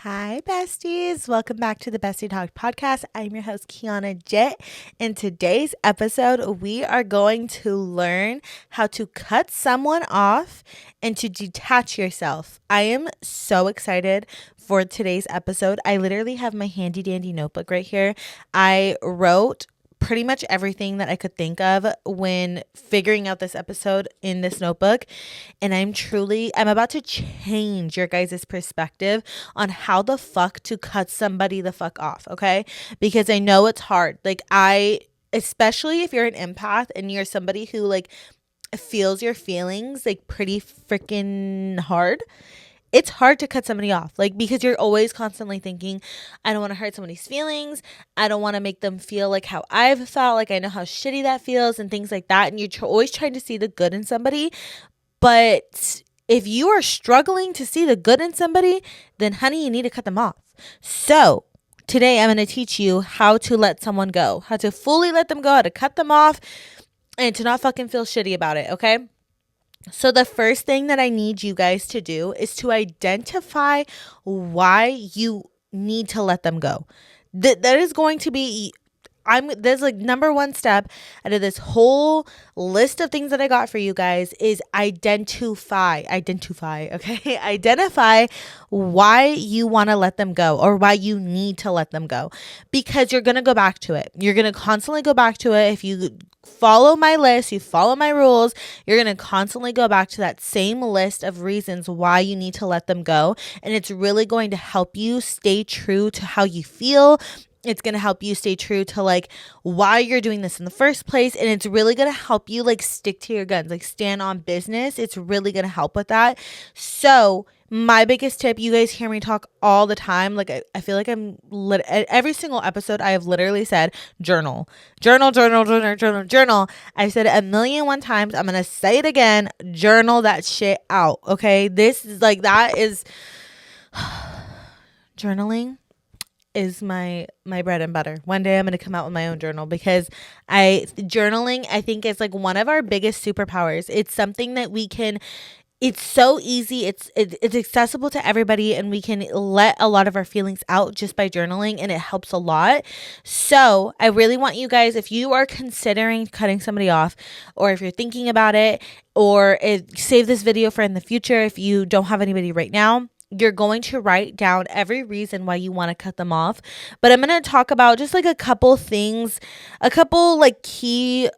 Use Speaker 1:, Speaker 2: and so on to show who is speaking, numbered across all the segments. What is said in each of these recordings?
Speaker 1: Hi, besties. Welcome back to the Bestie Talk podcast. I'm your host, Kiannajit. In today's episode, we are going to learn how to cut someone off and to detach yourself. I am so excited for today's episode. I literally have my handy dandy notebook right here. I wrote pretty much everything that I could think of when figuring out this episode in this notebook. And I'm about to change your guys' perspective on how the fuck to cut somebody the fuck off, okay? Because I know it's hard. Especially if you're an empath and you're somebody who feels your feelings pretty freaking hard. It's hard to cut somebody off, because you're always constantly thinking, I don't want to hurt somebody's feelings. I don't want to make them feel like how I've felt. I know how shitty that feels and things like that. And you're always trying to see the good in somebody. But if you are struggling to see the good in somebody, then honey, you need to cut them off. So today I'm going to teach you how to let someone go, how to fully let them go, how to cut them off and to not fucking feel shitty about it. Okay. So the first thing that I need you guys to do is to identify why you need to let them go. That is going to be there's number one step out of this whole list of things that I got for you guys is identify, okay? Identify why you want to let them go or why you need to let them go, because you're going to go back to it. You're going to constantly go back to it. If you follow my list, you follow my rules, you're going to constantly go back to that same list of reasons why you need to let them go. And it's really going to help you stay true to how you feel. It's going to help you stay true to why you're doing this in the first place. And it's really going to help you stick to your guns, stand on business. It's really going to help with that. So my biggest tip, you guys hear me talk all the time. I feel like every single episode I have literally said journal. I've said it a million one times. I'm going to say it again. Journal that shit out. Okay. This is that is journaling is my bread and butter. One day I'm going to come out with my own journal, because journaling, I think, is one of our biggest superpowers. It's something that it's so easy. It's accessible to everybody, and we can let a lot of our feelings out just by journaling, and it helps a lot. So I really want you guys, if you are considering cutting somebody off, or if you're thinking about it, or save this video for in the future if you don't have anybody right now, you're going to write down every reason why you want to cut them off. But I'm going to talk about just a couple things, a couple key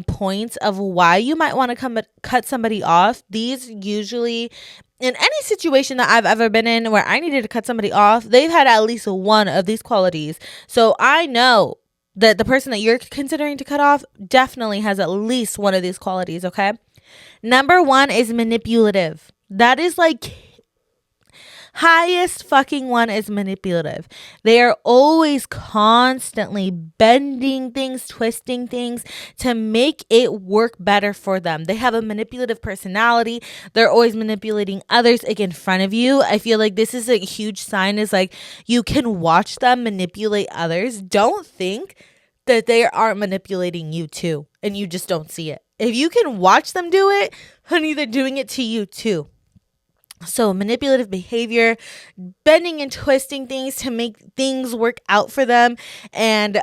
Speaker 1: points of why you might want to cut somebody off. These usually, in any situation that I've ever been in where I needed to cut somebody off, they've had at least one of these qualities. So I know that the person that you're considering to cut off definitely has at least one of these qualities, okay? Number one is manipulative. That is highest fucking one is manipulative. They are always constantly bending things, twisting things to make it work better for them. They have a manipulative personality. They're always manipulating others in front of you. I feel like this is a huge sign, is you can watch them manipulate others. Don't think that they aren't manipulating you too, and you just don't see it. If you can watch them do it, honey, they're doing it to you too. So manipulative behavior, bending and twisting things to make things work out for them. And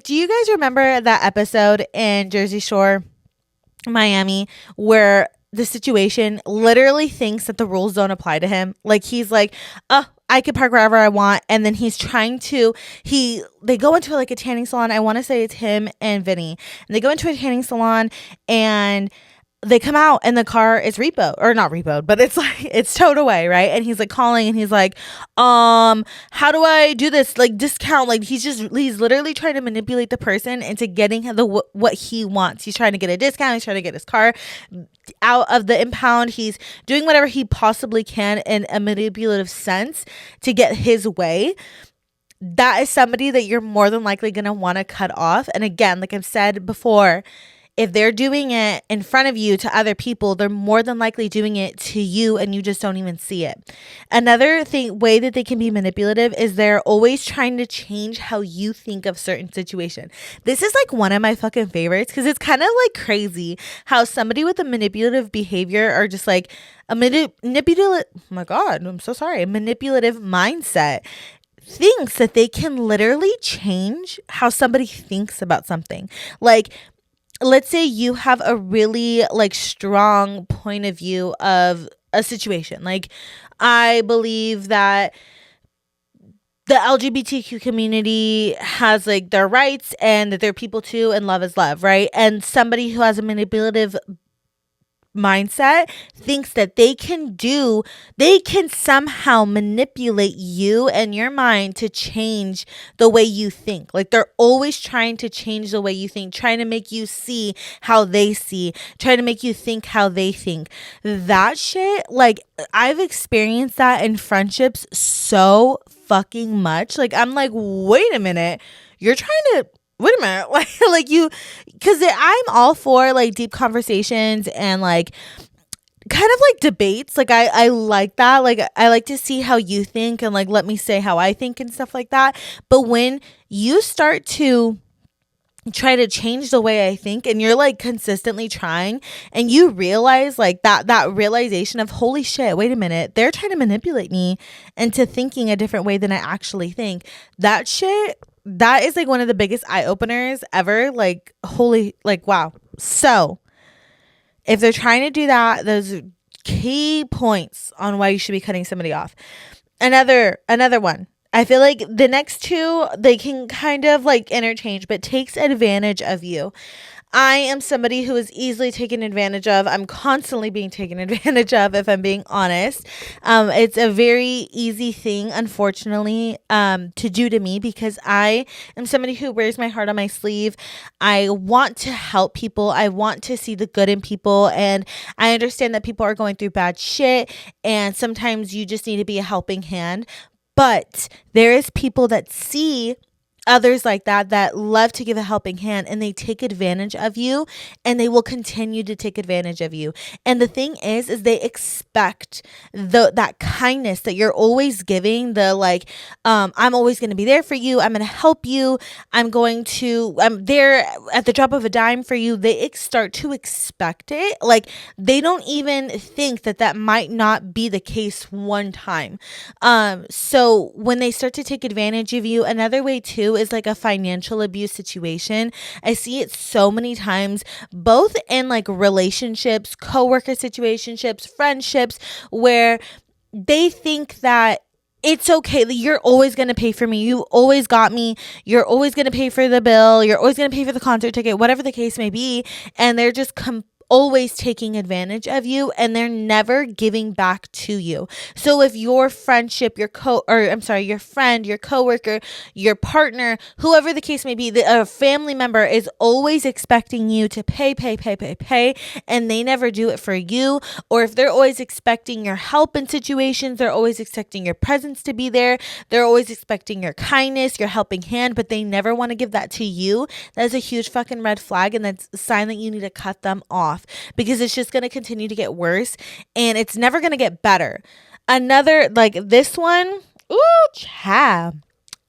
Speaker 1: do you guys remember that episode in Jersey Shore, Miami, where the situation literally thinks that the rules don't apply to him? He's oh, I could park wherever I want. And then he's trying to, they go into a tanning salon. I want to say it's him and Vinny. And they go into a tanning salon, and they come out and the car is not repoed, but it's towed away, right? And he's calling, and he's how do I do this? Discount. He's literally trying to manipulate the person into getting what he wants. He's trying to get a discount. He's trying to get his car out of the impound. He's doing whatever he possibly can in a manipulative sense to get his way. That is somebody that you're more than likely going to want to cut off. And again, like I've said before, If they're doing it in front of you to other people, they're more than likely doing it to you and you just don't even see it. Another way that they can be manipulative is they're always trying to change how you think of certain situation. This is like one of my fucking favorites because it's kind of like crazy how somebody with a manipulative behavior or just like a manipulative, oh my God, I'm so sorry, a manipulative mindset thinks that they can literally change how somebody thinks about something. Like, let's say you have a really like strong point of view of a situation. Like, I believe that the LGBTQ community has like their rights and that they're people too, and love is love, right? And somebody who has a manipulative mindset thinks that they can somehow manipulate you and your mind to change the way you think. Like, they're always trying to change the way you think, trying to make you see how they see, trying to make you think how they think. That shit, like, I've experienced that in friendships so fucking much. Like, I'm like, wait a minute, you're trying to wait a minute, like you, because I'm all for like deep conversations and like kind of like debates. Like, I like that. Like, I like to see how you think and like let me say how I think and stuff like that. But when you start to try to change the way I think and you're like consistently trying and you realize like that realization of, holy shit, wait a minute, they're trying to manipulate me into thinking a different way than I actually think. That shit, that is like one of the biggest eye openers ever. Like, holy, like, wow. So if they're trying to do that, those are key points on why you should be cutting somebody off. Another one. I feel like the next two, they can kind of like interchange, but takes advantage of you. I am somebody who is easily taken advantage of. I'm constantly being taken advantage of, if I'm being honest. It's a very easy thing, unfortunately, to do to me because I am somebody who wears my heart on my sleeve. I want to help people. I want to see the good in people. And I understand that people are going through bad shit. And sometimes you just need to be a helping hand. But there is people that see others like that love to give a helping hand, and they take advantage of you, and they will continue to take advantage of you. And the thing is they expect that kindness that you're always giving, the like, I'm always going to be there for you, I'm going to help you, I'm there at the drop of a dime for you. They start to expect it. Like, they don't even think that might not be the case one time. So when they start to take advantage of you, another way too is like a financial abuse situation. I see it so many times, both in like relationships, coworker situationships, friendships, where they think that it's okay that you're always going to pay for me. You always got me. You're always going to pay for the bill. You're always going to pay for the concert ticket, whatever the case may be. And they're just always taking advantage of you, and they're never giving back to you. So if your friendship, your friend, your coworker, your partner, whoever the case may be, a family member is always expecting you to pay, and they never do it for you, or if they're always expecting your help in situations, they're always expecting your presence to be there, they're always expecting your kindness, your helping hand, but they never want to give that to you, that's a huge fucking red flag, and that's a sign that you need to cut them off. Because it's just going to continue to get worse and it's never going to get better. Another, like this one, ooh, child.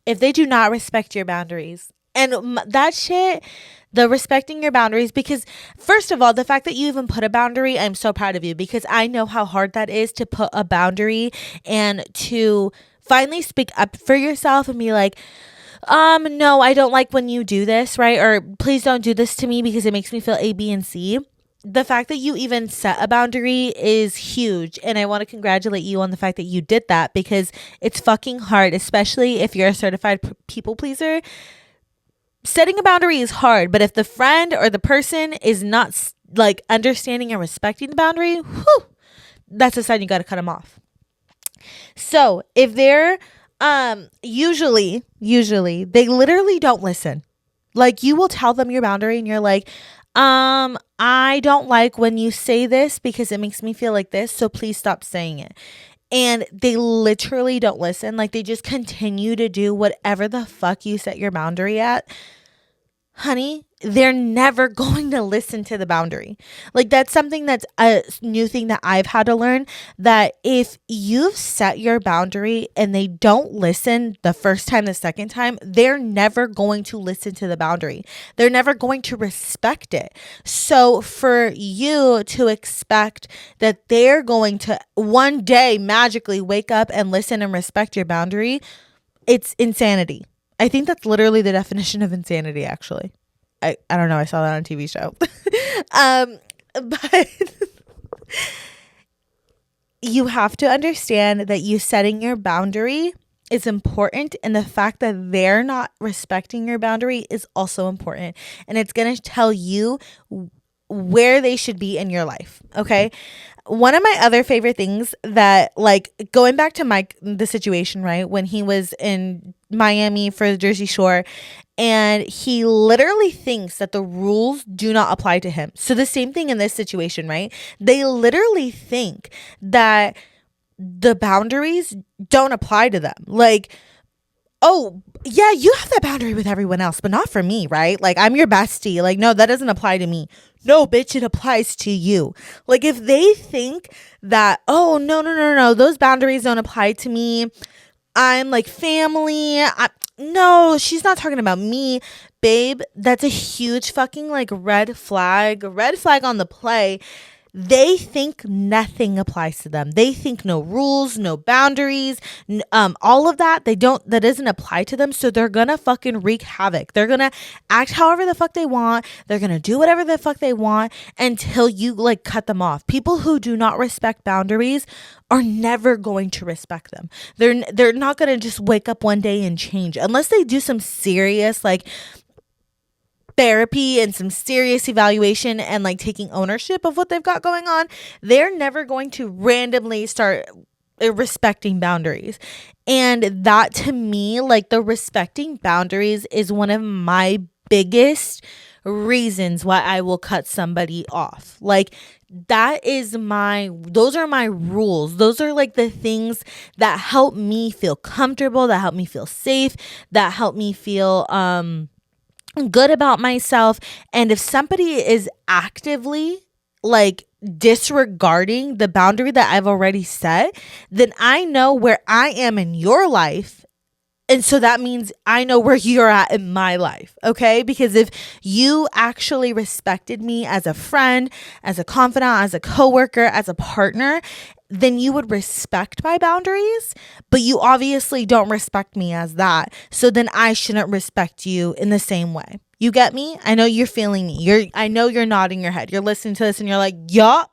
Speaker 1: If they do not respect your boundaries, and that shit, the respecting your boundaries, because first of all, the fact that you even put a boundary, I'm so proud of you, because I know how hard that is to put a boundary and to finally speak up for yourself and be like, no, I don't like when you do this, right? Or please don't do this to me because it makes me feel A, B, and C. The fact that you even set a boundary is huge. And I want to congratulate you on the fact that you did that, because it's fucking hard, especially if you're a certified people pleaser. Setting a boundary is hard, but if the friend or the person is not like understanding and respecting the boundary, that's a sign you got to cut them off. So if they're usually they literally don't listen. Like, you will tell them your boundary and you're like, I don't like when you say this because it makes me feel like this, so please stop saying it. And they literally don't listen. Like, they just continue to do whatever the fuck you set your boundary at. Honey, they're never going to listen to the boundary. Like, that's something that's a new thing that I've had to learn, that if you've set your boundary and they don't listen the first time, the second time, they're never going to listen to the boundary. They're never going to respect it. So for you to expect that they're going to one day magically wake up and listen and respect your boundary, it's insanity. I think that's literally the definition of insanity, actually. I don't know. I saw that on a TV show. But you have to understand that you setting your boundary is important. And the fact that they're not respecting your boundary is also important. And it's going to tell you where they should be in your life. Okay. One of my other favorite things that, like, going back to Mike, the situation, right, when he was in Miami for the Jersey Shore, and he literally thinks that the rules do not apply to him. So the same thing in this situation, right? They literally think that the boundaries don't apply to them. Like, oh, yeah, you have that boundary with everyone else, but not for me, right? Like, I'm your bestie. Like, no, that doesn't apply to me. No, bitch, it applies to you. Like, if they think that, oh, no, those boundaries don't apply to me, I'm like family. No, she's not talking about me, babe. That's a huge fucking like red flag on the play. They think nothing applies to them. They think no rules, no boundaries, all of that. That doesn't apply to them. So they're gonna fucking wreak havoc. They're gonna act however the fuck they want. They're gonna do whatever the fuck they want until you like cut them off. People who do not respect boundaries are never going to respect them. They're not gonna just wake up one day and change unless they do some serious like therapy and some serious evaluation and like taking ownership of what they've got going on. They're never going to randomly start respecting boundaries. And that, to me, like, the respecting boundaries is one of my biggest reasons why I will cut somebody off. Like, those are my rules. Those are like the things that help me feel comfortable, that help me feel safe, that help me feel good about myself. And if somebody is actively like disregarding the boundary that I've already set, then I know where I am in your life. And so that means I know where you're at in my life, okay? Because if you actually respected me as a friend, as a confidant, as a coworker, as a partner, then you would respect my boundaries, but you obviously don't respect me as that. So then I shouldn't respect you in the same way. You get me? I know you're feeling me. I know you're nodding your head. You're listening to this and you're like, yup,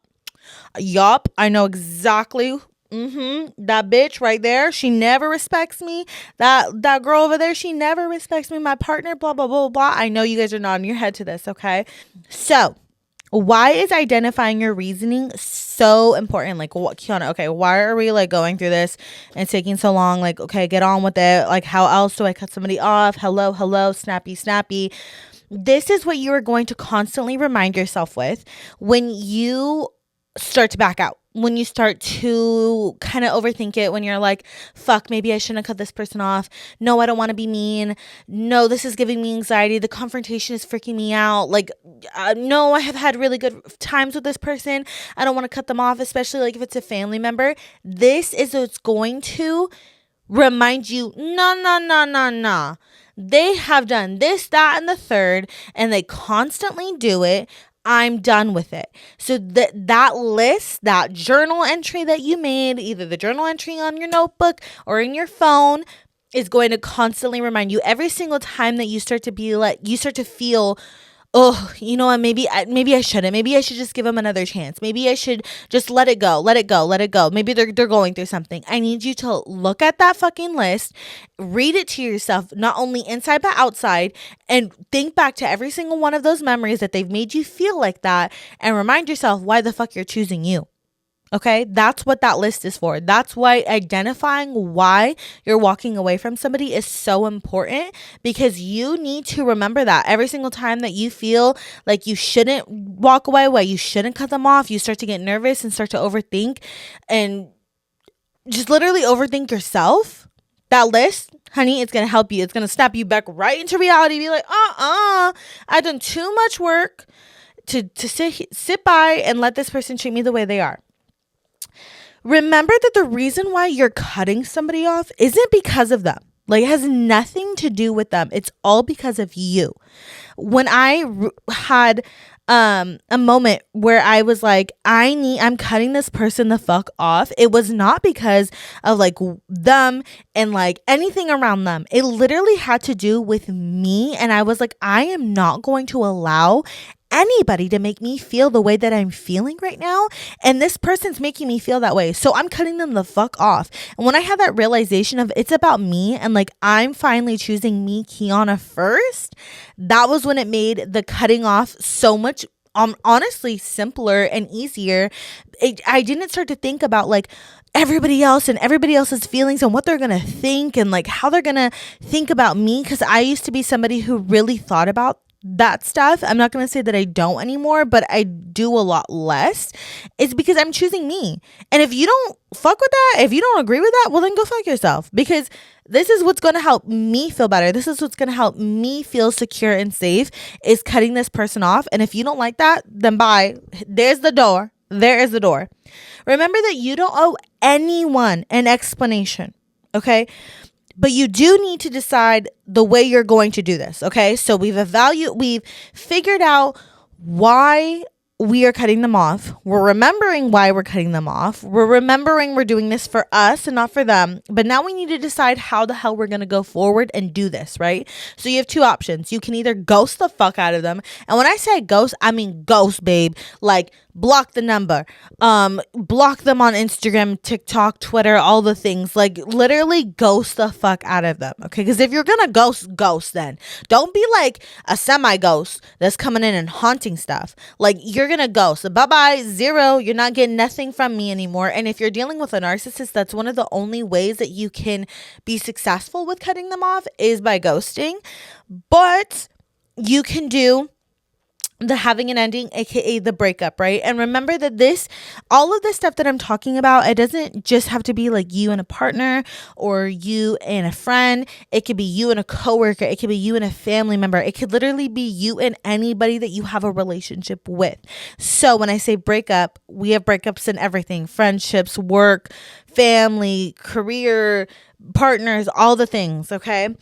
Speaker 1: I know exactly. That bitch right there, she never respects me. That girl over there, she never respects me. My partner, blah, blah, blah, blah. I know you guys are nodding your head to this, okay? So why is identifying your reasoning so important? Like, what, Kianna, okay, why are we like going through this and taking so long? Like, okay, get on with it. Like, how else do I cut somebody off? Hello, snappy. This is what you are going to constantly remind yourself with when you start to back out. When you start to kind of overthink it, when you're like, fuck, maybe I shouldn't have cut this person off. No, I don't want to be mean. No, this is giving me anxiety. The confrontation is freaking me out. Like, no, I have had really good times with this person. I don't want to cut them off, especially like if it's a family member. This is what's going to remind you, no. They have done this, that, and the third, and they constantly do it. I'm done with it. So that list, that journal entry that you made, either the journal entry on your notebook or in your phone, is going to constantly remind you every single time that you start to be like, you start to feel, oh, you know what, maybe I shouldn't. Maybe I should just give them another chance. Maybe I should just let it go. Maybe they're going through something. I need you to look at that fucking list, read it to yourself, not only inside but outside, and think back to every single one of those memories that they've made you feel like that, and remind yourself why the fuck you're choosing you. Okay, that's what that list is for. That's why identifying why you're walking away from somebody is so important, because you need to remember that every single time that you feel like you shouldn't walk away, why you shouldn't cut them off, you start to get nervous and start to overthink and just literally overthink yourself. that list, honey, it's going to help you. It's going to snap you back right into reality. Be like, I've done too much work to sit by and let this person treat me the way they are. Remember that the reason why you're cutting somebody off isn't because of them. Like, it has nothing to do with them. It's all because of you. When I had a moment where I was like, I'm cutting this person the fuck off, it was not because of like them and like anything around them. It literally had to do with me. And I was like, I am not going to allow anybody to make me feel the way that I'm feeling right now. And this person's making me feel that way. So I'm cutting them the fuck off. And when I had that realization of it's about me and like I'm finally choosing me, Kianna, first, that was when it made the cutting off so much honestly simpler and easier. I didn't start to think about like everybody else and everybody else's feelings and what they're going to think and like how they're going to think about me. Because I used to be somebody who really thought about that stuff. I'm not going to say that I don't anymore, but I do a lot less. It's because I'm choosing me. And if you don't fuck with that, if you don't agree with that, well then go fuck yourself, because this is what's going to help me feel better. This is what's going to help me feel secure and safe, is cutting this person off. And if you don't like that, then bye. There's the door. There is the door. Remember that you don't owe anyone an explanation. Okay. But you do need to decide the way you're going to do this, okay? So we've figured out why we are cutting them off. We're remembering why we're cutting them off. We're remembering we're doing this for us and not for them. But now we need to decide how the hell we're going to go forward and do this, right? So you have two options. You can either ghost the fuck out of them. And when I say ghost, I mean ghost, babe. Like, block the number, block them on Instagram, TikTok, Twitter, all the things. Like, literally ghost the fuck out of them, okay? Because if you're gonna ghost then. Don't be like a semi-ghost that's coming in and haunting stuff. Like, you're gonna ghost. Bye-bye, zero. You're not getting nothing from me anymore. And if you're dealing with a narcissist, that's one of the only ways that you can be successful with cutting them off is by ghosting. But you can do the having an ending, aka the breakup, right? And remember that all of this stuff that I'm talking about, it doesn't just have to be like you and a partner or you and a friend. It could be you and a coworker. It could be you and a family member. It could literally be you and anybody that you have a relationship with. So when I say breakup, we have breakups in everything: friendships, work, family, career, partners, all the things, okay?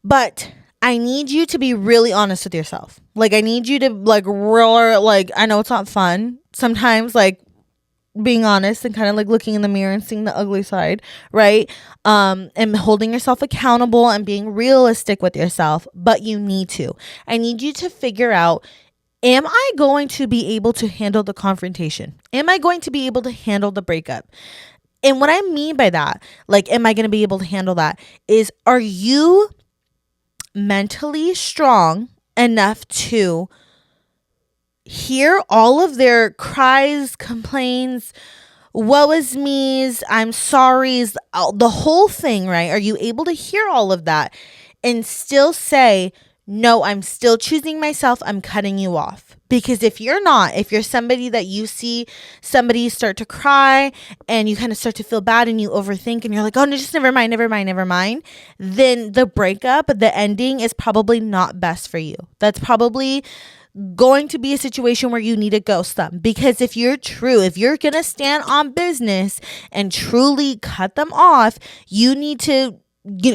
Speaker 1: But I need you to be really honest with yourself. Like, I need you to like roar. Like, I know it's not fun sometimes, like being honest and kind of like looking in the mirror and seeing the ugly side, right? And holding yourself accountable and being realistic with yourself. But you need to. I need you to figure out, am I going to be able to handle the confrontation? Am I going to be able to handle the breakup? And what I mean by that, like, am I going to be able to handle that, is, are you mentally strong enough to hear all of their cries, complaints, woe is me's, I'm sorry's, the whole thing, right? Are you able to hear all of that and still say, no, I'm still choosing myself, I'm cutting you off? Because if you're not, if you're somebody that you see somebody start to cry and you kind of start to feel bad and you overthink and you're like, oh, no, just never mind, then the breakup, the ending is probably not best for you. That's probably going to be a situation where you need to ghost them. Because if you're going to stand on business and truly cut them off, you need to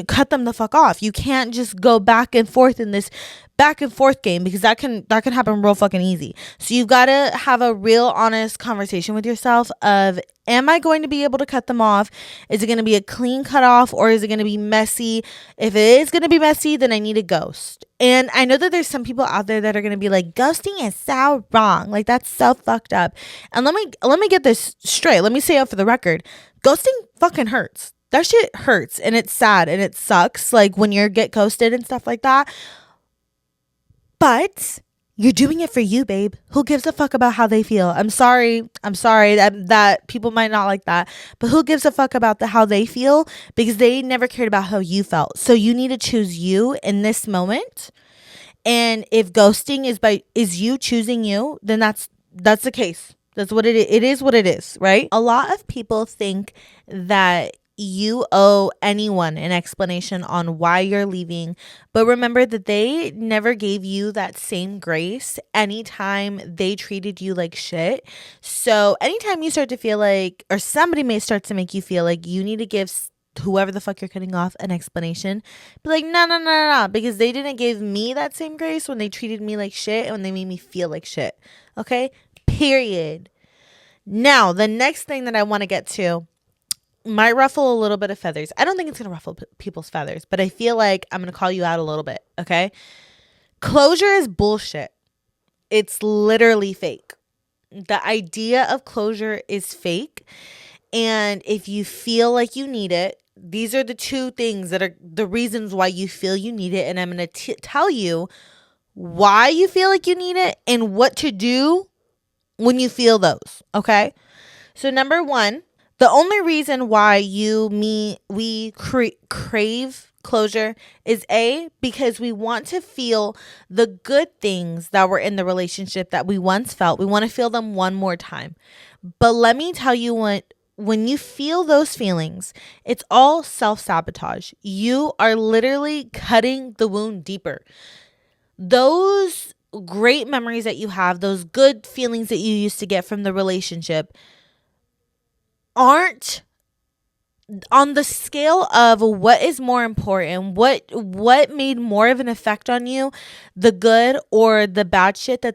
Speaker 1: cut them the fuck off. You can't just go back and forth in this back and forth game, because that can happen real fucking easy. So you've got to have a real honest conversation with yourself of, am I going to be able to cut them off? Is it going to be a clean cut off, or is it going to be messy? If it is going to be messy, then I need a ghost. And I know that there's some people out there that are going to be like, ghosting is so wrong. Like, that's so fucked up. And let me get this straight. Let me say it for the record. Ghosting fucking hurts. That shit hurts, and it's sad, and it sucks, like when you get ghosted and stuff like that. But you're doing it for you, babe. Who gives a fuck about how they feel? I'm sorry that people might not like that, but who gives a fuck about how they feel? Because they never cared about how you felt. So you need to choose you in this moment. And if ghosting is you choosing you, then that's the case. That's what it is. It is what it is, right? A lot of people think that you owe anyone an explanation on why you're leaving. But remember that they never gave you that same grace anytime they treated you like shit. So anytime you start to feel like, or somebody may start to make you feel like you need to give whoever the fuck you're cutting off an explanation, be like, no, no, no, no, no, because they didn't give me that same grace when they treated me like shit and when they made me feel like shit. Okay? Period. Now, the next thing that I want to get to might ruffle a little bit of feathers. I don't think it's going to ruffle people's feathers, but I feel like I'm going to call you out a little bit, okay? Closure is bullshit. It's literally fake. The idea of closure is fake. And if you feel like you need it, these are the two things that are the reasons why you feel you need it. And I'm going to tell you why you feel like you need it and what to do when you feel those, okay? So number one, the only reason why we crave closure is because we want to feel the good things that were in the relationship that we once felt. We want to feel them one more time. But let me tell you when you feel those feelings, it's all self-sabotage. You are literally cutting the wound deeper. Those great memories that you have, those good feelings that you used to get from the relationship aren't on the scale of what is more important, what made more of an effect on you, the good or the bad shit that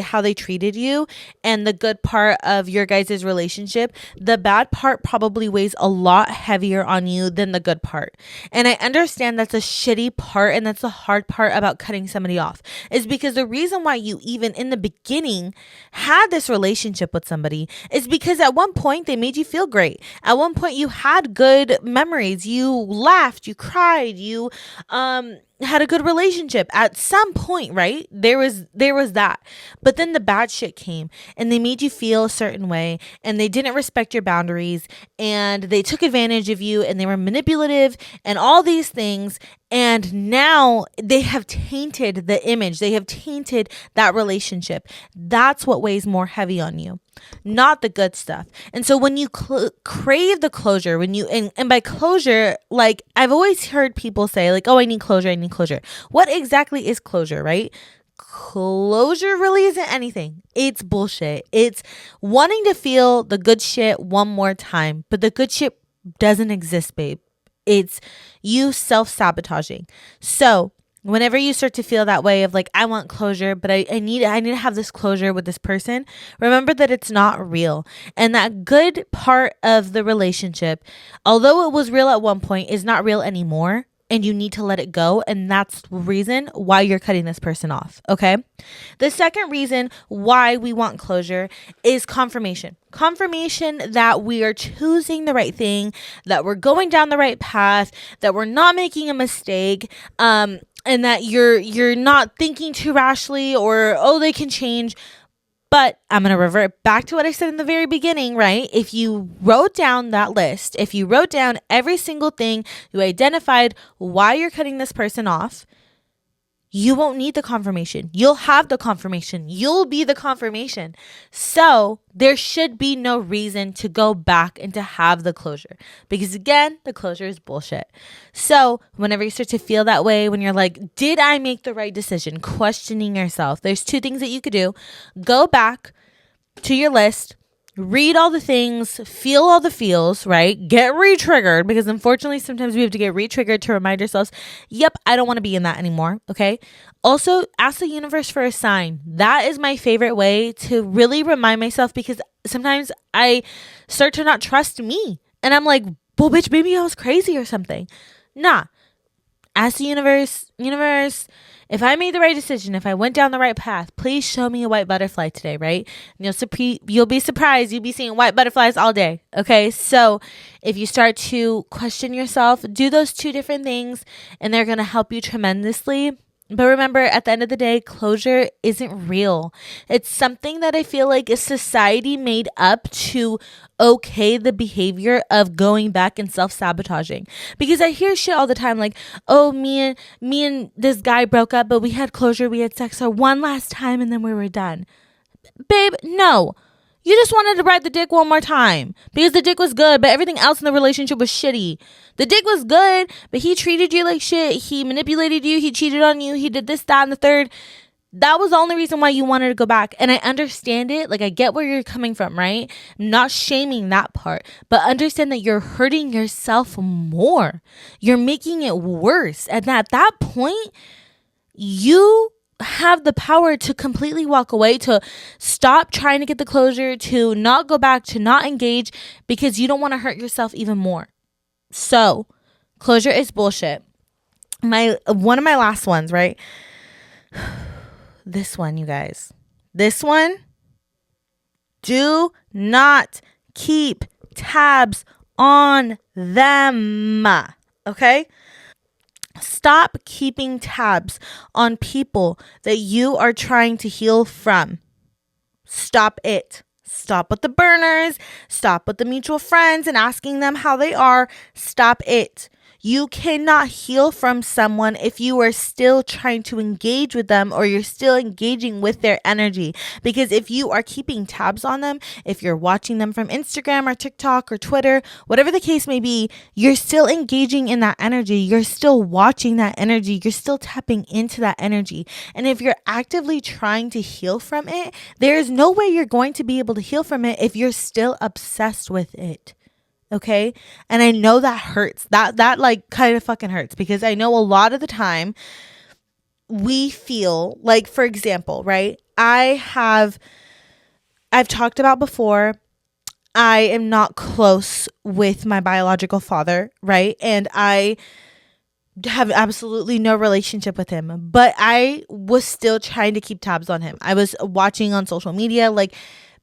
Speaker 1: how they treated you, and the good part of your guys' relationship. The bad part probably weighs a lot heavier on you than the good part. And I understand that's a shitty part, and that's the hard part about cutting somebody off, is because the reason why you even in the beginning had this relationship with somebody is because at one point they made you feel great. At one point you had good memories. You laughed, you cried, you had a good relationship at some point, right? There was that. But then the bad shit came and they made you feel a certain way, and they didn't respect your boundaries, and they took advantage of you, and they were manipulative and all these things. And now they have tainted the image. They have tainted that relationship. That's what weighs more heavy on you, not the good stuff. And so when you crave the closure, and by closure, like I've always heard people say like, oh, I need closure. What exactly is closure, right? Closure really isn't anything. It's bullshit. It's wanting to feel the good shit one more time, but the good shit doesn't exist, babe. It's you self-sabotaging. So whenever you start to feel that way of like, I want closure, but I need to have this closure with this person, remember that it's not real. And that good part of the relationship, although it was real at one point, is not real anymore. And you need to let it go. And that's the reason why you're cutting this person off. Okay. The second reason why we want closure is confirmation. Confirmation that we are choosing the right thing, that we're going down the right path, that we're not making a mistake, and that you're not thinking too rashly, or, oh, they can change. But I'm going to revert back to what I said in the very beginning, right? If you wrote down that list, if you wrote down every single thing, you identified why you're cutting this person off, you won't need the confirmation. You'll have the confirmation. You'll be the confirmation. So there should be no reason to go back and to have the closure, because again, the closure is bullshit. So whenever you start to feel that way, when you're like, did I make the right decision? Questioning yourself. There's two things that you could do. Go back to your list, read all the things, feel all the feels, right? Get re-triggered, because unfortunately sometimes we have to get re-triggered to remind ourselves, yep, I don't want to be in that anymore, okay? Also, ask the universe for a sign. That is my favorite way to really remind myself, because sometimes I start to not trust me. And I'm like, well, bitch, maybe I was crazy or something. Nah. Ask the universe, if I made the right decision, if I went down the right path, please show me a white butterfly today, right? And you'll be surprised. You'll be seeing white butterflies all day, okay? So if you start to question yourself, do those two different things, and they're going to help you tremendously. But remember, at the end of the day, closure isn't real. It's something that I feel like is society made up to okay the behavior of going back and self-sabotaging. Because I hear shit all the time like, oh, me and this guy broke up, but we had closure, we had sex for one last time, and then we were done. Babe, no. You just wanted to ride the dick one more time because the dick was good, but everything else in the relationship was shitty. The dick was good, but he treated you like shit. He manipulated you. He cheated on you. He did this, that, and the third. That was the only reason why you wanted to go back. And I understand it. Like, I get where you're coming from, right? I'm not shaming that part, but understand that you're hurting yourself more. You're making it worse. And at that point, you have the power to completely walk away, to stop trying to get the closure, to not go back, to not engage, because you don't want to hurt yourself even more. So closure is bullshit. One of my last ones, right? This one, you guys. This one. Do not keep tabs on them. Okay? Stop keeping tabs on people that you are trying to heal from. Stop it. Stop with the burners. Stop with the mutual friends and asking them how they are. Stop it. You cannot heal from someone if you are still trying to engage with them or you're still engaging with their energy. Because if you are keeping tabs on them, if you're watching them from Instagram or TikTok or Twitter, whatever the case may be, you're still engaging in that energy. You're still watching that energy. You're still tapping into that energy. And if you're actively trying to heal from it, there's no way you're going to be able to heal from it if you're still obsessed with it. Okay. And I know that hurts. That like kind of fucking hurts, because I know a lot of the time we feel like, for example, right? I've talked about before, I am not close with my biological father, right? And I have absolutely no relationship with him, but I was still trying to keep tabs on him. I was watching on social media, like,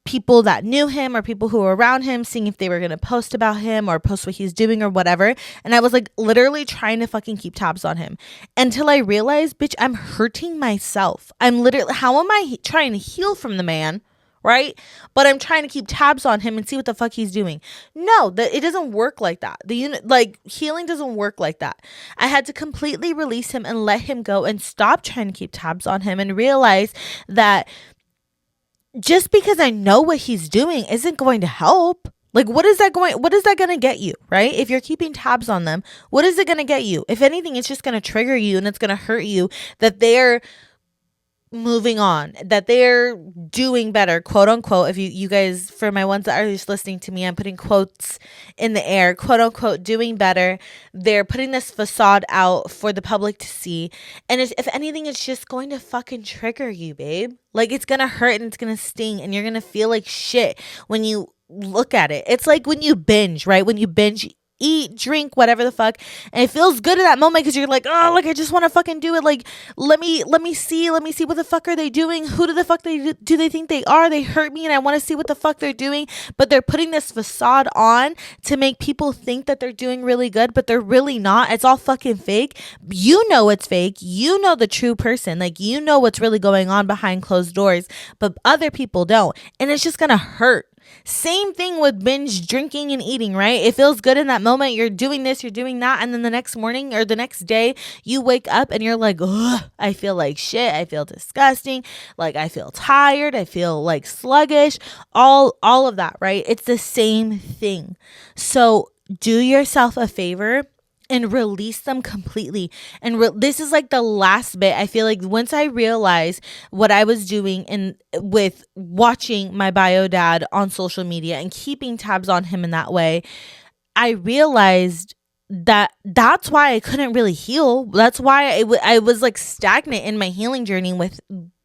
Speaker 1: people that knew him or people who were around him, seeing if they were going to post about him or post what he's doing or whatever. And I was like literally trying to fucking keep tabs on him until I realized, bitch, I'm hurting myself. I'm literally, how am I trying to heal from the man? Right? But I'm trying to keep tabs on him and see what the fuck he's doing. No, it doesn't work like that. Healing doesn't work like that. I had to completely release him and let him go and stop trying to keep tabs on him and realize that just because I know what he's doing isn't going to help. Like, what is that going to get you, right? If you're keeping tabs on them, what is it going to get you? If anything, it's just going to trigger you and it's going to hurt you that they're moving on, that they're doing better, quote unquote. If you guys, for my ones that are just listening to me, I'm putting quotes in the air, quote unquote, doing better. They're putting this facade out for the public to see. And if anything, it's just going to fucking trigger you, babe. Like, it's going to hurt and it's going to sting and you're going to feel like shit when you look at it. It's like when you binge, right? When you binge, eat, drink, whatever the fuck, and it feels good in that moment because you're like, oh, like I just want to fucking do it. Like, let me see what the fuck are they doing? Who do they think they are? They hurt me and I want to see what the fuck they're doing. But they're putting this facade on to make people think that they're doing really good, but they're really not. It's all fucking fake. You know it's fake. You know the true person. Like, you know what's really going on behind closed doors, but other people don't. And it's just gonna hurt. Same thing with binge drinking and eating, right? It feels good in that moment. You're doing this, you're doing that. And then the next morning or the next day, you wake up and you're like, ugh, I feel like shit. I feel disgusting. Like, I feel tired. I feel like sluggish. All of that, right? It's the same thing. So do yourself a favor and release them completely. And this is like the last bit. I feel like once I realized what I was doing with watching my bio dad on social media and keeping tabs on him in that way, I realized that's why I couldn't really heal. That's why I was like stagnant in my healing journey with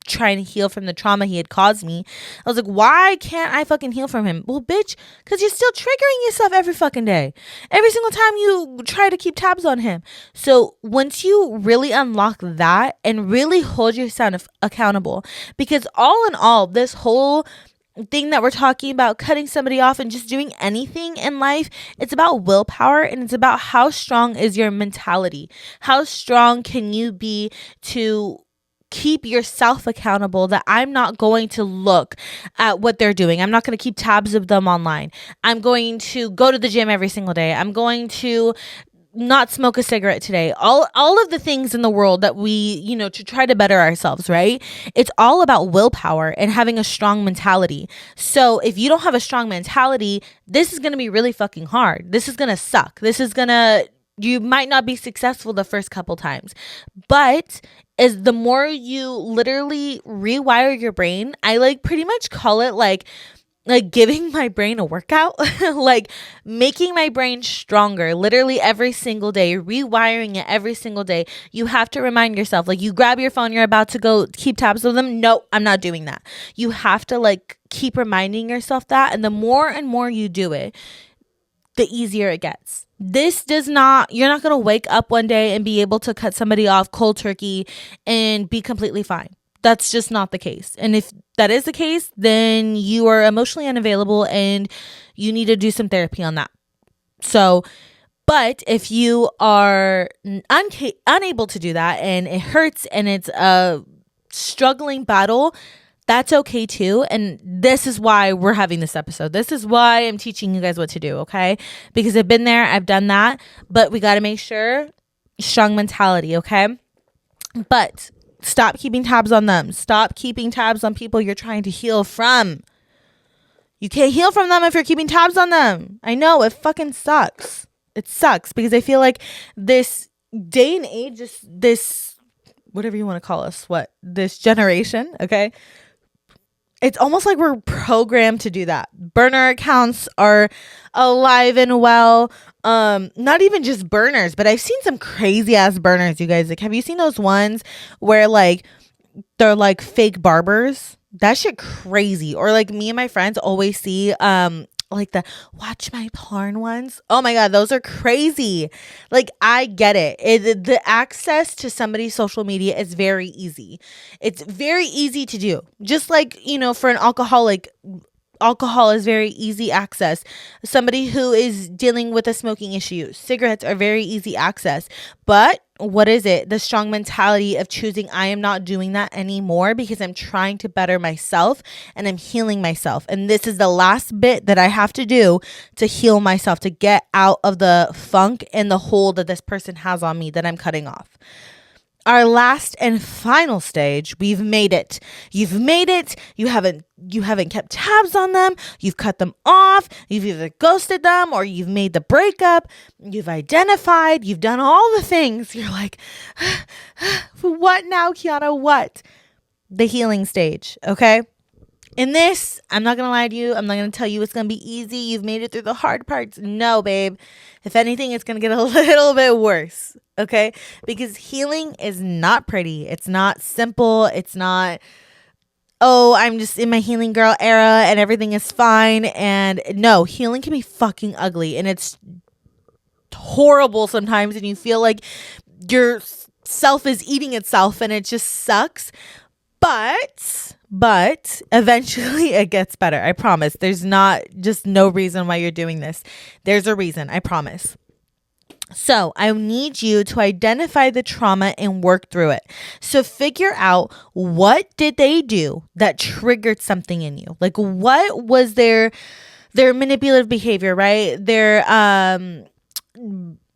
Speaker 1: trying to heal from the trauma he had caused me. I was like, why can't I fucking heal from him? Well, bitch, because you're still triggering yourself every fucking day. Every single time you try to keep tabs on him. So once you really unlock that and really hold yourself accountable, because all in all, this whole thing that we're talking about, cutting somebody off and just doing anything in life, it's about willpower, and it's about how strong is your mentality. How strong can you be to keep yourself accountable that I'm not going to look at what they're doing. I'm not going to keep tabs of them online. I'm going to go to the gym every single day. I'm going to not smoke a cigarette today. All of the things in the world that we, to try to better ourselves, right? It's all about willpower and having a strong mentality. So if you don't have a strong mentality, this is going to be really fucking hard. This is going to suck. You might not be successful the first couple times, but as the more you literally rewire your brain, I like pretty much call it like giving my brain a workout, like making my brain stronger literally every single day, rewiring it every single day. You have to remind yourself, like you grab your phone, you're about to go keep tabs of them. No, I'm not doing that. You have to like keep reminding yourself that. And the more and more you do it, the easier it gets. You're not going to wake up one day and be able to cut somebody off cold turkey and be completely fine. That's just not the case. And if that is the case, then you are emotionally unavailable and you need to do some therapy on that. So, but if you are unable to do that and it hurts and it's a struggling battle, that's okay too. And this is why we're having this episode. This is why I'm teaching you guys what to do, okay? Because I've been there, I've done that, but we got to make sure strong mentality, okay? But stop keeping tabs on them. Stop keeping tabs on people you're trying to heal from. You can't heal from them if you're keeping tabs on them. I know, it fucking sucks. It sucks because I feel like this day and age, this whatever you want to call us, this generation, okay? It's almost like we're programmed to do that. Burner accounts are alive and well. Not even just burners, but I've seen some crazy ass burners, you guys. Like, have you seen those ones where like they're like fake barbers? That shit crazy. Or like me and my friends always see like the watch my porn ones. Oh my God, those are crazy. Like, I get it. The access to somebody's social media is very easy. It's very easy to do. Just like, for an alcoholic, alcohol is very easy access. Somebody who is dealing with a smoking issue, cigarettes are very easy access. But what is it? The strong mentality of choosing, I am not doing that anymore because I'm trying to better myself and I'm healing myself. And this is the last bit that I have to do to heal myself, to get out of the funk and the hold that this person has on me that I'm cutting off. Our last and final stage, we've made it. You've made it. You haven't kept tabs on them. You've cut them off. You've either ghosted them or you've made the breakup. You've identified. You've done all the things. You're like, what now, Kianna? What? The healing stage, okay? In this, I'm not going to lie to you. I'm not going to tell you it's going to be easy. You've made it through the hard parts. No, babe. If anything, it's going to get a little bit worse. Okay? Because healing is not pretty. It's not simple. It's not, oh, I'm just in my healing girl era and everything is fine. And no, healing can be fucking ugly. And it's horrible sometimes. And you feel like your self is eating itself and it just sucks. But eventually it gets better. I promise. There's not just no reason why you're doing this. There's a reason. I promise. So I need you to identify the trauma and work through it. So figure out, what did they do that triggered something in you? Like, what was their manipulative behavior, right? Their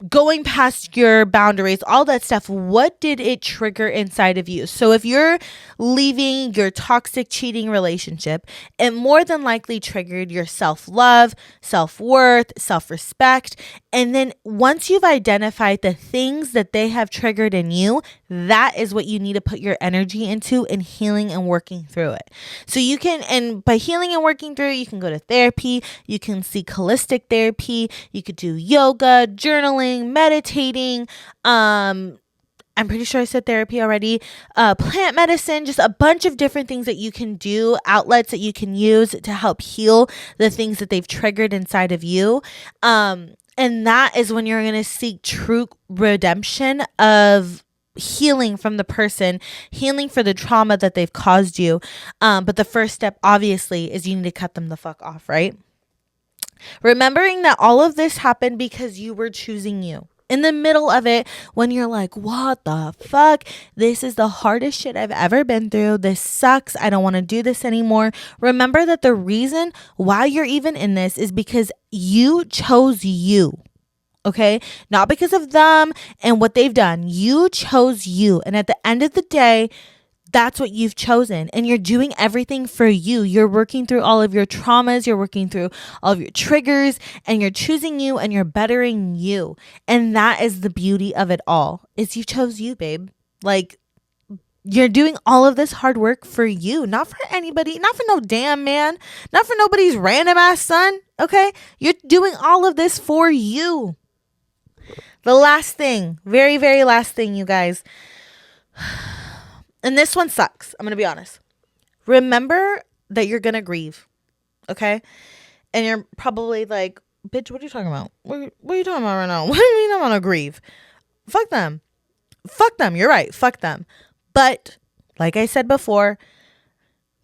Speaker 1: going past your boundaries, all that stuff. What did it trigger inside of you? So if you're leaving your toxic, cheating relationship, it more than likely triggered your self-love, self-worth, self-respect. And then once you've identified the things that they have triggered in you, that is what you need to put your energy into in healing and working through it. So you can, and by healing and working through it, you can go to therapy, you can seek holistic therapy, you could do yoga, journaling, meditating, I'm pretty sure I said therapy already, plant medicine, just a bunch of different things that you can do, outlets that you can use to help heal the things that they've triggered inside of you. And that is when you're going to seek true redemption of healing from the person, healing for the trauma that they've caused you. But the first step, obviously, is you need to cut them the fuck off, right? Remembering that all of this happened because you were choosing you. In the middle of it, when you're like, what the fuck? This is the hardest shit I've ever been through. This sucks. I don't want to do this anymore. Remember that the reason why you're even in this is because you chose you. Okay? Not because of them and what they've done. You chose you. And at the end of the day, that's what you've chosen. And you're doing everything for you. You're working through all of your traumas. You're working through all of your triggers, and you're choosing you and you're bettering you. And that is the beauty of it all, is you chose you, babe. Like, you're doing all of this hard work for you, not for anybody, not for no damn man, not for nobody's random ass son. Okay? You're doing all of this for you. The last thing, very, very last thing, you guys. And this one sucks. I'm going to be honest. Remember that you're going to grieve. Okay? And you're probably like, bitch, what are you talking about? What are you talking about right now? What do you mean I want to grieve? Fuck them. Fuck them. You're right. Fuck them. But like I said before,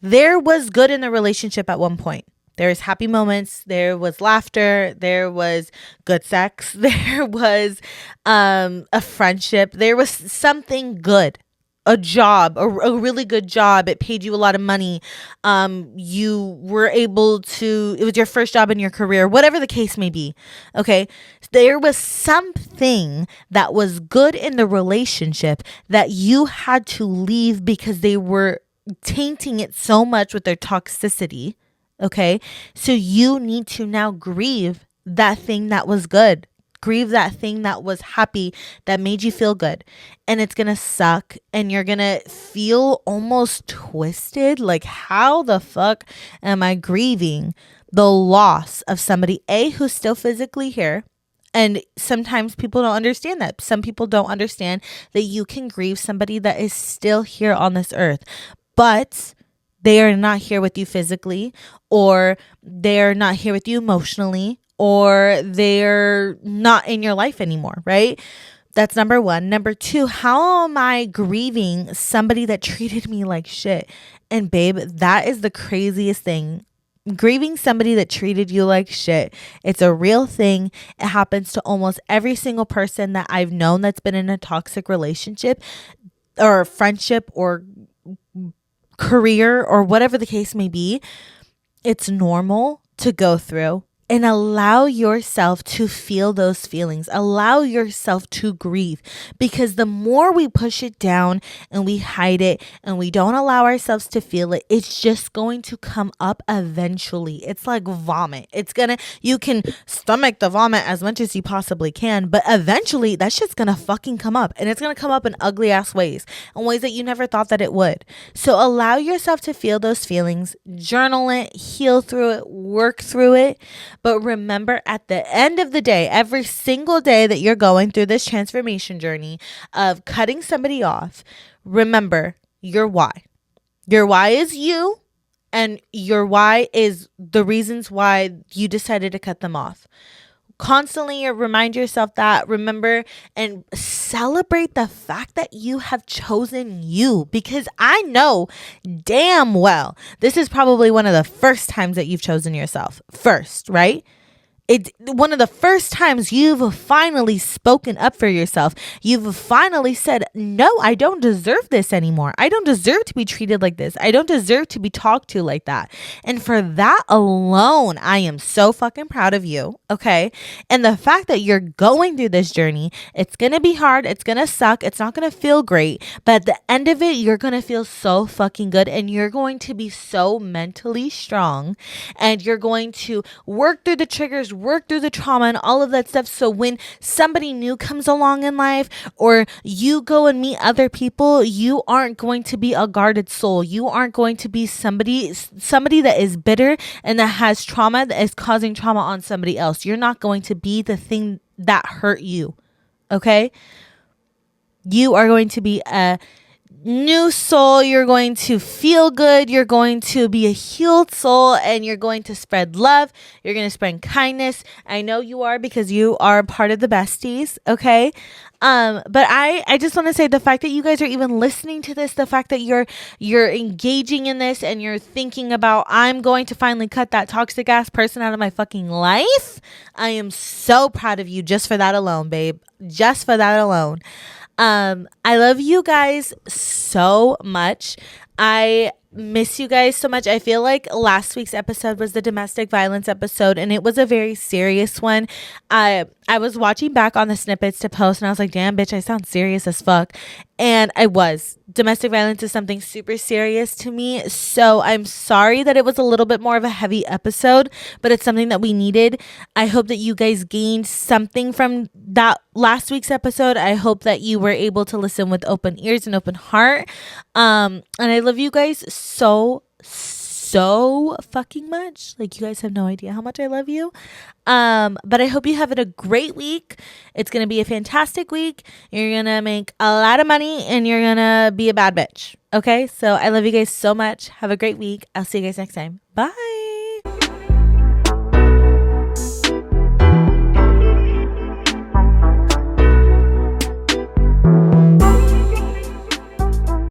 Speaker 1: there was good in the relationship at one point. There was happy moments. There was laughter. There was good sex. There was a friendship. There was something good. A job, a really good job. It paid you a lot of money. You were able to, it was your first job in your career, whatever the case may be. Okay. There was something that was good in the relationship that you had to leave because they were tainting it so much with their toxicity. Okay. So you need to now grieve that thing that was good. Grieve that thing that was happy, that made you feel good. And it's going to suck. And you're going to feel almost twisted. Like, how the fuck am I grieving the loss of somebody, A, who's still physically here? And sometimes people don't understand that. Some people don't understand that you can grieve somebody that is still here on this earth. But they are not here with you physically, or they're not here with you emotionally, or they're not in your life anymore, right? That's number one. Number two, how am I grieving somebody that treated me like shit? And babe, that is the craziest thing. Grieving somebody that treated you like shit. It's a real thing. It happens to almost every single person that I've known that's been in a toxic relationship or friendship or career or whatever the case may be. It's normal to go through. And allow yourself to feel those feelings. Allow yourself to grieve. Because the more we push it down and we hide it and we don't allow ourselves to feel it, it's just going to come up eventually. It's like vomit. You can stomach the vomit as much as you possibly can, but eventually that shit's gonna fucking come up. And it's gonna come up in ugly ass ways. In ways that you never thought that it would. So allow yourself to feel those feelings. Journal it. Heal through it. Work through it. But remember, at the end of the day, every single day that you're going through this transformation journey of cutting somebody off, remember your why. Your why is you, and your why is the reasons why you decided to cut them off. Constantly remind yourself that, remember, and celebrate the fact that you have chosen you, because I know damn well this is probably one of the first times that you've chosen yourself first, right? It's one of the first times you've finally spoken up for yourself. You've finally said, no, I don't deserve this anymore. I don't deserve to be treated like this. I don't deserve to be talked to like that. And for that alone, I am so fucking proud of you. Okay. And the fact that you're going through this journey, it's going to be hard. It's going to suck. It's not going to feel great. But at the end of it, you're going to feel so fucking good. And you're going to be so mentally strong. And you're going to work through the triggers, work through the trauma and all of that stuff. So when somebody new comes along in life, or you go and meet other people, you aren't going to be a guarded soul. You aren't going to be somebody that is bitter and that has trauma, that is causing trauma on somebody else. You're not going to be the thing that hurt you. Okay? You are going to be a new soul. You're going to feel good. You're going to be a healed soul, and you're going to spread love. You're going to spread kindness. I know you are, because you are part of the besties. Okay. But I just want to say, the fact that you guys are even listening to this, the fact that you're engaging in this, and you're thinking about, I'm going to finally cut that toxic ass person out of my fucking life. I am so proud of you just for that alone, babe. Just for that alone. I love you guys so much. I miss you guys so much. I feel like last week's episode was the domestic violence episode, and it was a very serious one. I was watching back on the snippets to post, and I was like, damn, bitch, I sound serious as fuck. And I was. Domestic violence is something super serious to me. So I'm sorry that it was a little bit more of a heavy episode, but it's something that we needed. I hope that you guys gained something from that last week's episode. I hope that you were able to listen with open ears and open heart. And I love you guys so fucking much. Like, you guys have no idea how much I love you. But I hope you have a great week. It's gonna be a fantastic week. You're gonna make a lot of money and you're gonna be a bad bitch. Okay, so I love you guys so much. Have a great week. I'll see you guys next time. Bye.